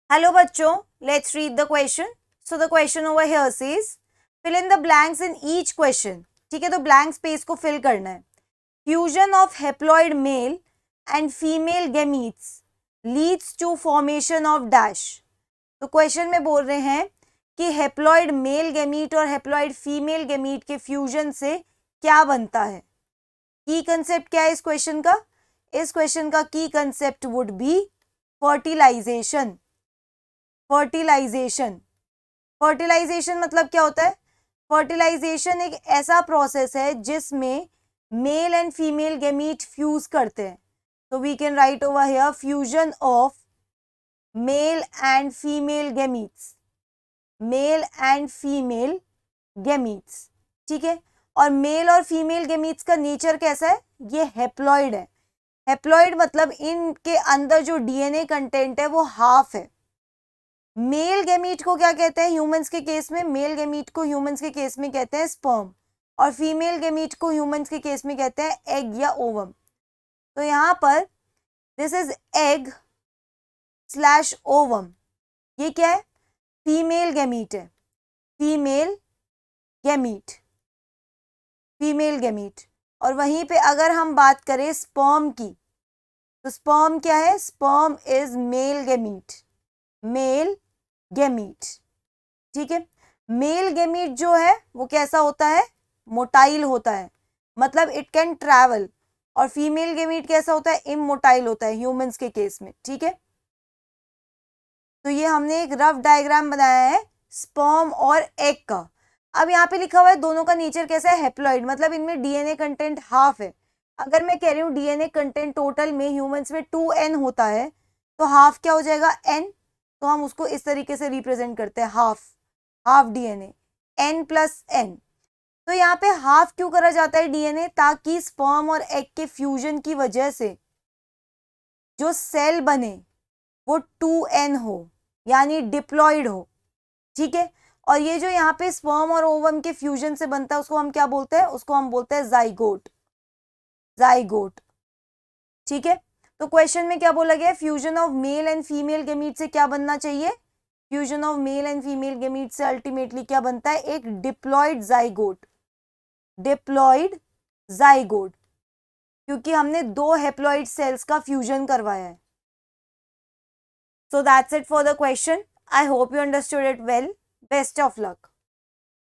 Hello बच्चों, let's read the question. So the question over here says fill in the blanks in each question. ठीक है, तो blank space को fill करना है. Fusion of haploid male and female gametes leads to formation of dash. तो question में बोल रहे हैं कि हेप्लॉइड मेल गैमीट और हेप्लॉइड फीमेल गैमीट के फ्यूजन से क्या बनता है. की कंसेप्ट क्या है इस क्वेश्चन का? इस क्वेश्चन का की concept would be fertilisation. Fertilisation. Fertilisation मतलब क्या होता है? फर्टिलाइजेशन एक ऐसा प्रोसेस है जिसमें male and female gamete fuse करते हैं. तो we can write over here fusion of male and female gametes. Male and female gametes. ठीक है, और मेल और फीमेल गैमीट्स का नेचर कैसा है? ये हेप्लॉइड है. हेप्लॉइड मतलब इनके अंदर जो डीएनए कंटेंट है वो हाफ है. मेल गैमीट को क्या कहते हैं ह्यूमंस के केस में? मेल गैमीट को ह्यूमंस के केस में कहते हैं स्पर्म, और फीमेल गैमीट को ह्यूमंस के केस में कहते हैं एग या ओवम. तो यहाँ पर this is egg slash ovum. ये क्या है? फीमेल गैमीट है. Female gamete. Female gamete. और वहीं पे अगर हम बात करें स्पर्म की, तो स्पर्म क्या है? Sperm is male gamete. Male gamete. ठीक है, मेल गैमीट जो है वो कैसा होता है? मोटाइल होता है, मतलब इट कैन ट्रैवल. और फीमेल गैमीट कैसा होता है? इमोटाइल होता है ह्यूमंस के केस में. ठीक है, तो ये हमने एक रफ डायग्राम बनाया है स्पर्म और एग का. अब यहाँ पे लिखा हुआ है दोनों का नेचर कैसा है? हेप्लॉइड, मतलब इनमें डीएनए कंटेंट हाफ है. अगर मैं कह रही हूँ डीएनए कंटेंट टोटल में ह्यूमंस में 2n होता है, तो हाफ क्या हो जाएगा? n. तो हम उसको इस तरीके से रिप्रेजेंट करते हैं, half. Half DNA n plus n. तो यहाँ पे हाफ क्यों करा जाता है डीएनए? ताकि स्पर्म और एग के फ्यूजन की वजह से जो सेल बने वो 2n हो, यानी डिप्लॉइड हो. ठीक है, और ये जो यहाँ पे स्पर्म और ओवम के फ्यूजन से बनता है उसको हम क्या बोलते हैं? उसको हम बोलते हैं जाइगोट. जाइगोट. ठीक है, तो क्वेश्चन में क्या बोला गया? Fusion of male and female gamete से क्या बनना चाहिए? Fusion of male and female gamete से अल्टीमेटली क्या बनता है? एक डिप्लॉइड जाइगोट. डिप्लॉइड जाइगोट, क्योंकि हमने 2 हेप्लॉइड सेल्स का फ्यूजन करवाया है. So that's it for the question. I hope you understood it well. Best of luck.